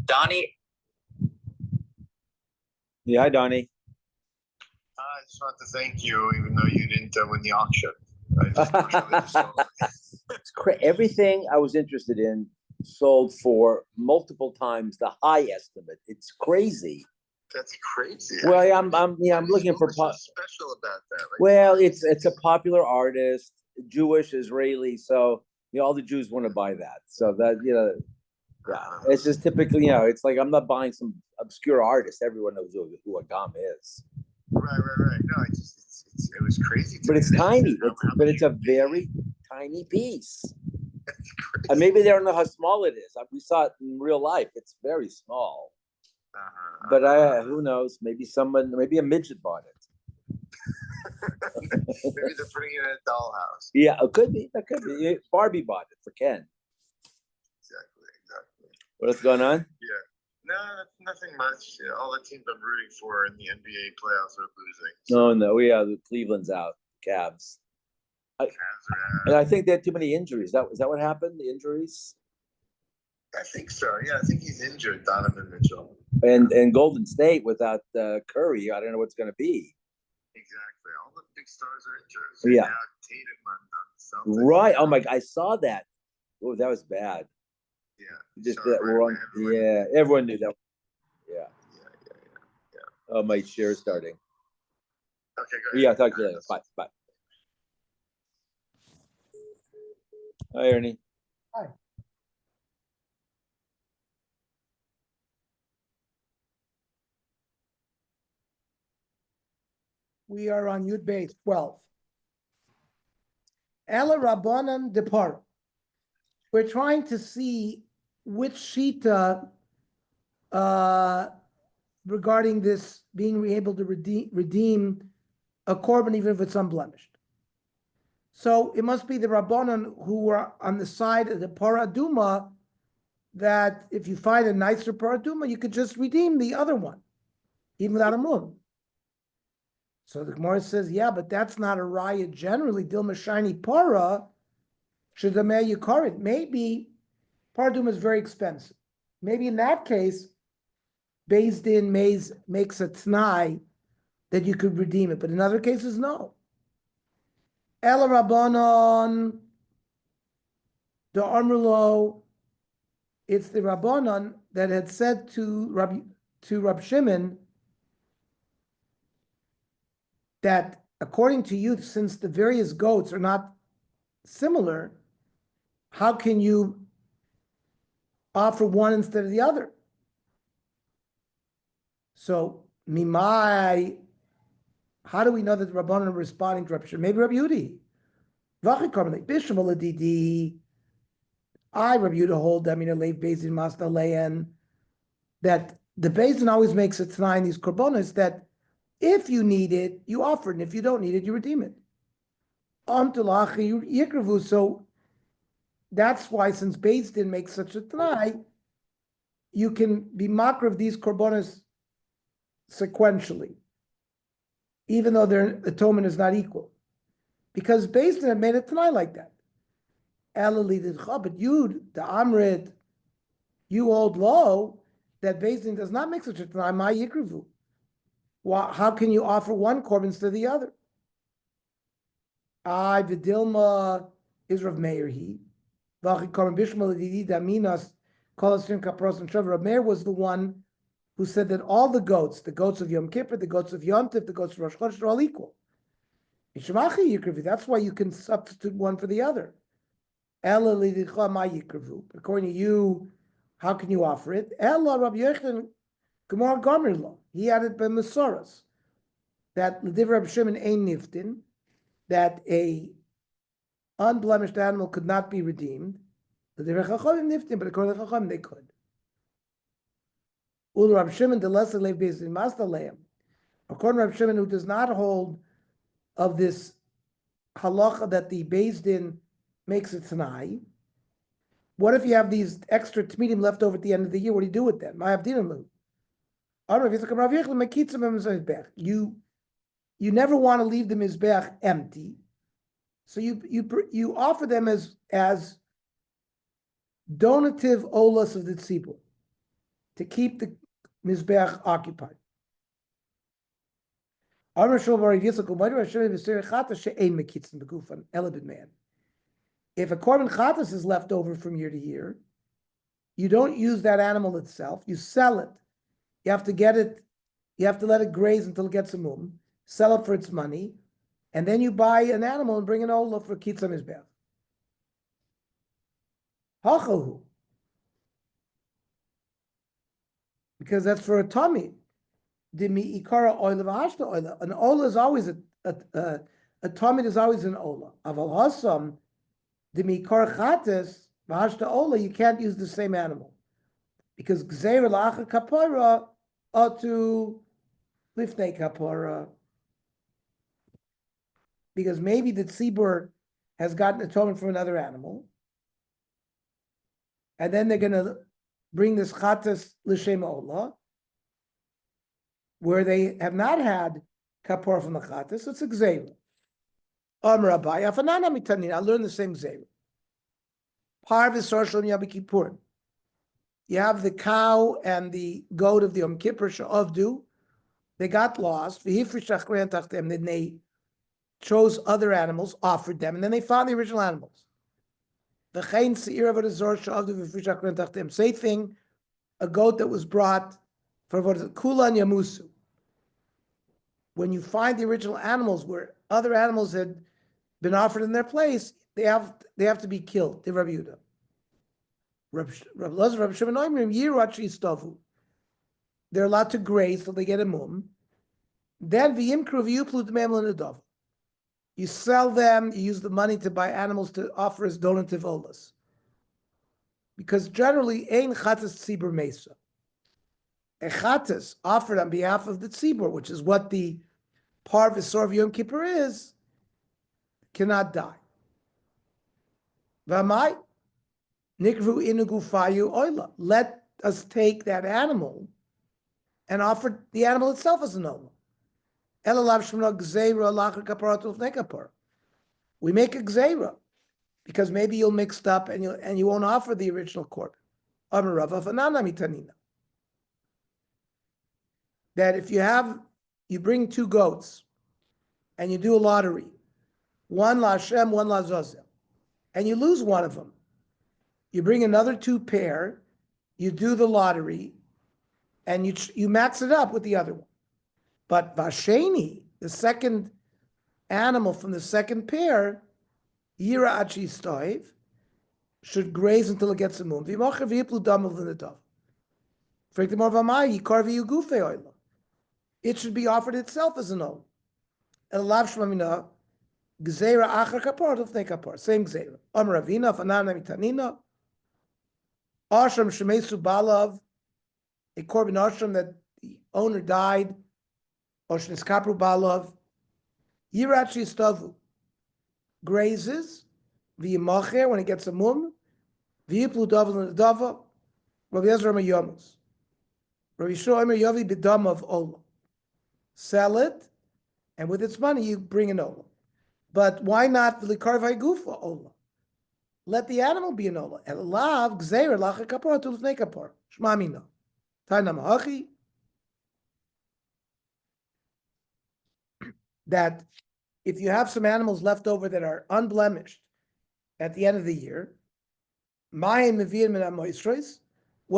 Donnie, Yeah, hi, Donnie. I just want to thank you, even though you didn't win the auction. I just really just Everything I was interested in sold for multiple times the high estimate. It's crazy. That's crazy. Well, I'm looking for What was so special about that? Like, well, it's a popular artist, Jewish, Israeli, so all the Jews want to buy that. So that it's just typically, it's like I'm not buying some obscure artist. Everyone knows who Agam is. Right. No, it was crazy. But it's tiny. But it's a very tiny piece. And maybe they don't know how small it is. We saw it in real life. It's very small. But who knows? Maybe a midget bought it. Maybe they're putting it in a dollhouse. Yeah, it could be. That could be. Barbie bought it for Ken. Exactly. What's going on? Yeah. No, nothing much. All the teams I'm rooting for in the NBA playoffs are losing. So. No. The Cleveland's out. Cavs. Cavs are out. And I think they had too many injuries. Is that what happened? The injuries? I think so. Yeah, I think he's injured, Donovan Mitchell. And Golden State without Curry, I don't know what's going to be. Exactly. All the big stars are injured. So yeah. Tatum on Celtics. Right. Oh my! I saw that. Oh, that was bad. Yeah. Just that wrong. Yeah. Everyone knew that. Yeah. Oh, my share is starting. Okay, go ahead. Yeah, I'll talk to you later. Bye. Hi, Ernie. Hi. We are on Yud Beis 12. Ela Rabbanan Depar. We're trying to see which shita regarding this being able to redeem a korban even if it's unblemished. So it must be the Rabbanan who were on the side of the paraduma that if you find a nicer paraduma, you could just redeem the other one, even without a moon. So the Gemara says, yeah, but that's not a raya generally. Dilma shiny para should the yukarit. Maybe paraduma is very expensive. Maybe in that case, Beis Din makes a t'nai that you could redeem it. But in other cases, no. Ela Rabbanon, the Amrlo, it's the Rabbanon that had said to Rab Shimon that according to you, since the various goats are not similar, how can you offer one instead of the other? So, Mimai, how do we know that the Rabbanon are responding to Rab Shimon? Maybe Rab Yudi. I, Rabbi Yehuda, hold, Leiv Bezin Masna Leyan, that the Bezin always makes it tonight in these korbanos that if you need it, you offer it, and if you don't need it, you redeem it. So that's why, since Beis Din makes such a t'nai, you can be makar of these korbanos sequentially, even though their atonement is not equal, because Beis Din had made a t'nai like that. But you, the Amrit, you hold low that Beis Din does not make such a t'nai. My yikrivu. How can you offer one korban instead of the other? Vidilma is Rav Meir he. Rav Meir was the one who said that all the goats of Yom Kippur, the goats of Yom Tov, the goats of Rosh Chodesh are all equal. That's why you can substitute one for the other. According to you, how can you offer it? He added by Masoras that l'divrei Rab Shimon ein niftin, that a unblemished animal could not be redeemed. L'divrei Chachamim niftin, but according to Chachamim they could. Ul Rab Shimon the lesser leiv bezin masna leim. According to Rab Shimon, who does not hold of this halacha that the Beis Din makes it t'nai. What if you have these extra tmidim left over at the end of the year? What do you do with them? You never want to leave the mizbeach empty, so you offer them as donative olas of the tzibur. to keep the Mizbeach occupied. If a korban chatas is left over from year to year, you don't use that animal itself, you sell it. You have to get it, you have to let it graze until it gets a mum, sell it for its money, and then you buy an animal and bring an ola for kitzah mizbeach. Hachahu. Because that's for a tummy. Dimi ikara oila v'hashta oila. An ola is always a tummy is always an ola. Aval hasam dimi ikara chates v'hashta ola. You can't use the same animal because gzeira la'achar kapara atu lifnei kapara. Because maybe the tzibur has gotten atonement from another animal, and then they're going to bring this chatas l'shem ola, where they have not had kapor from the chatas, so it's a gzeira. Amar Abaye, afanana mitanin, I learned the same gzeira. Par v'sor shalom Yom Kippur. You have the cow and the goat of the Yom Kippur she'avdu. They got lost. V'hifrish achrein tachtem. Then they chose other animals, offered them, and then they found the original animals. Same thing, a goat that was brought for what is it, Kula and Yamusu. When you find the original animals where other animals had been offered in their place, they have to be killed. They Rabbi Yehuda. They're allowed to graze till they get a mum. Then you sell them, you use the money to buy animals to offer as donative olas. Because generally, ein chatas tzibur mesa. A chatas offered on behalf of the tzibur, which is what the par v'sor of Yom Kippur is, cannot die. V'amai nikru inugu fayu oila. Let us take that animal and offer the animal itself as an oila. We make a gzeira because maybe you'll mix it up and you won't offer the original korban. That if you bring two goats and you do a lottery, one la Hashem, one la Zazel, and you lose one of them, you bring another two pair, you do the lottery, and you max it up with the other one. But Vasheni, the second animal from the second pair, Yira Achi Stoiv, should graze until it gets a moon. It should be offered itself as an oil. Same gzeira. Amar Ravina, Fanana Mitanina, Ashram Shemesu Balav, a korban ashram that the owner died, Oshnis Kapru Balav, Yirachi Stavu, grazes, V'yimacher, when it gets a mum, V'yiplu Daval and Dava, Rabbi Ezra Mayomus. Rabbi Yishua Omer Yovi B'dam of Ola. Sell it, and with its money you bring an Ola. But why not V'likar V'ygufa Ola? Let the animal be an Ola. Elav Gzeir Lacha Kapor to Lefnei Kapor. Shma Mina. Tainam Hachi. That if you have some animals left over that are unblemished at the end of the year, what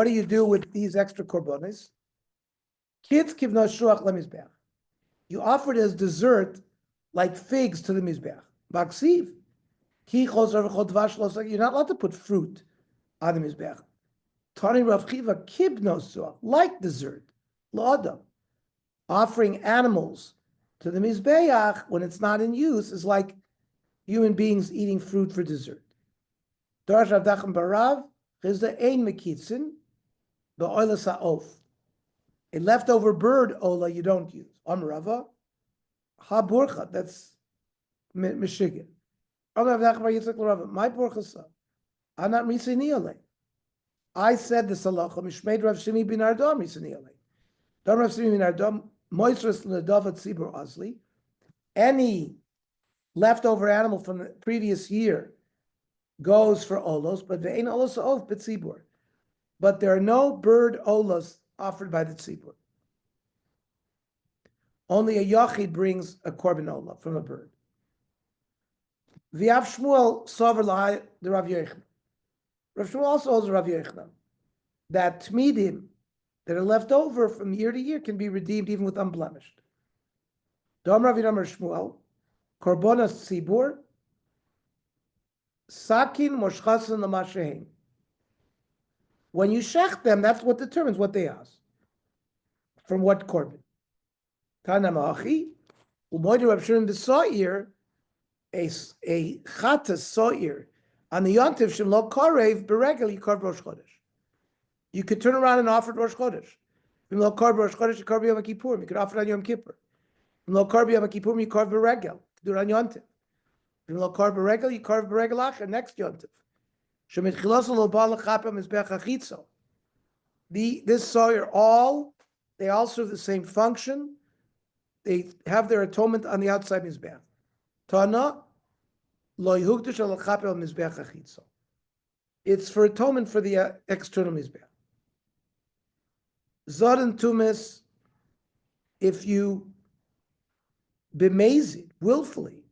do you do with these extra korbanos? Kids kivno shuach lemizbeach. You offer it as dessert, like figs to the mizbeach. Baksiv. You're not allowed to put fruit on the mizbeach. Tani Rav Chiva kibno suach, like dessert. L'adam. Offering animals to the mizbeach when it's not in use is like human beings eating fruit for dessert. Darash Rav Dachem Barav chizda ein mekitzin ba'ola sa'of. A leftover bird ola you don't use. Amrava ha burcha, that's Michigan. Rav Dachem Bar Yitzchak l'Rava, my burcha sa anat risini alei. I said the salacha mishmeid Rav Shimi bin Ardam risini alei. Dam Rav Shimi bin Ardam. Any leftover animal from the previous year goes for olos, but the ein olos of b'tzibur. but there are no bird olas offered by the tzibur. Only a yachid brings a korban ola from a bird. V'av Shmuel sover the Rav Yochanan. Rav Shmuel also holds Rav Yochanan that tmidim that are left over from year to year can be redeemed even with unblemished. Dom Rav Shmuel, korbanos tzibur, sakin moshchasan l'mashehem. When you shech them, that's what determines what they ask. From what korban? Tana ma'achi, u'moidu Rav Shimon b'sa'ir, a chatas sa'ir, on the yontiv shem lo karev beregel yikar Rosh Chodesh. You could turn around and offer it Rosh Chodesh. V'im lo kar Rosh Chodesh yikar b'Yom Kippur. You could offer it on Yom Kippur. V'im lo kar b'Yom Kippur yikar beregel. You could do it on yontiv. V'im lo kar beregel yikar beregel acher next yontiv. Shemitchilos lo ba lechapem mizbech achitzo. This sa'ir they all serve the same function. They have their atonement on the outside mizbech. Tana lo yhukdush al chapel mizbech achitzo. It's for atonement for the external mizbech. Zod and tumis, if you bemazed willfully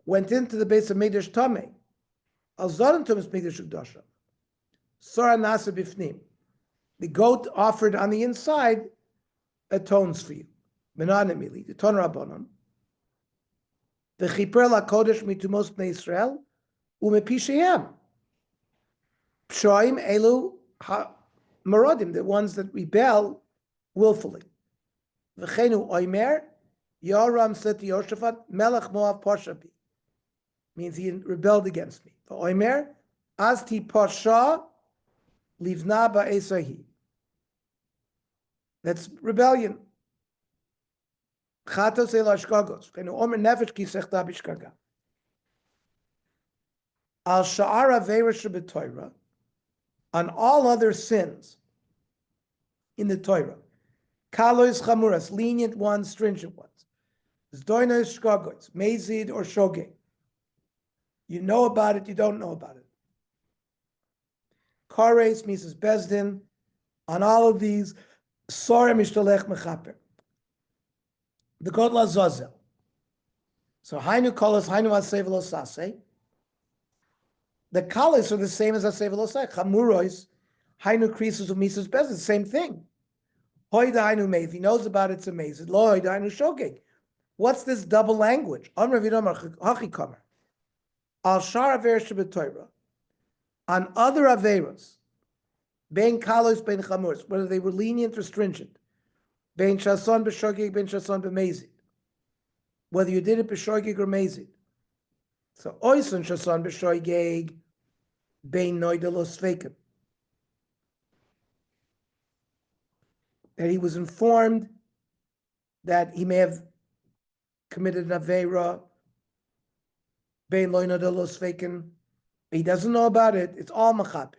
went into the base of Mikdash Tameh, al zod and tumis Mikdash Ukdasha, Sora nasa bifnim, the goat offered on the inside atones for you. Menanimili, the ton rabbanon. The chiper la kodesh mitumos bnei Yisrael umepishehem. Pshoim elu ha maradim, the ones that rebel willfully. V'chenu oimer, Yoram said to Yoshaphat, Melech Moav Pashabi, means he rebelled against me. Oimer, Asti Pasha, Livna Ba'esahi. That's rebellion. Chatos el ashkagos. V'chenu omer nefesh ki sechta bishkaga. Al sha'ara ve'eresh b'toira, on all other sins in the Torah, kalois chamuras, lenient ones, stringent ones, zdoinos shkagots, mezid or shogeg. You know about it, you don't know about it. Kares, Mrs. Bezdin, on all of these, sorry mishtalech mechaper. The god la zazel. So hainu kolos, hainu asay v'lo saseh. The kalas are the same as asay v'lo saseh. Chamuros, hainu krisus u'misas bezdin, same thing. Hoy dainu meiz, he knows about it's amazing. Lo hoy dainu shogeg. What's this double language? Amr v'domar hachi kamer. Al shar aver shebetoira. On other averos, bein kalos, bein chamuros, whether they were lenient or stringent, bein shason b'shogeg, bein shason b'mezid, whether you did it b'shogeg or mezid. So oison shason b'shogeg, bein noidelos feikim. That he was informed that he may have committed an aveira, bein lo noidelos feikim. He doesn't know about it. It's all machaper.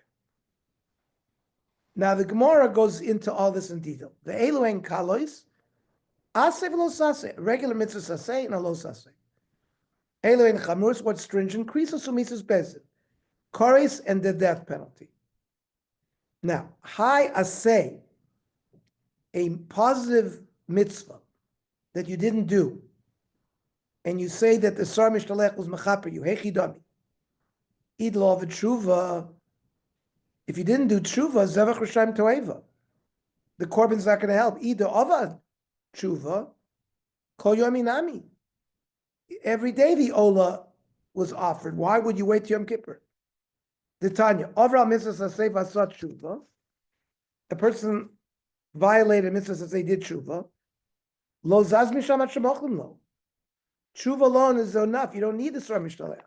Now the Gemara goes into all this in detail. The Elohen kalois, aseh v'lo saseh, regular mitzvah saseh and a lo saseh. Elohen chamurus, what's stringent, krisos u'misas bezin, kores and the death penalty. Now, hai aseh, a positive mitzvah that you didn't do, and you say that the sar mishtalech was machaper you, hechidami. Id law of tshuva. If you didn't do tshuva, zevach r'shaim toeva. The korban's not going to help. Ida ava tshuva, kol yominami. Every day the ola was offered. Why would you wait till Yom Kippur? The Tanya, Avral mitzvah saseh v'asat tshuva. A person violated mitzvah saseh, did tshuva. Lo zaz misham at shemochlim lo. Tshuva alone is enough. You don't need the sar mishtalech.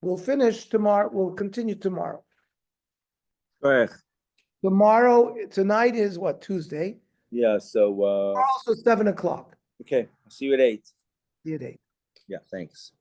We'll finish tomorrow. We'll continue tomorrow. Correct. Tomorrow, tonight is what, Tuesday? Yeah, so Also 7 o'clock. okay, I'll see you at 8. See you at 8. Yeah, thanks.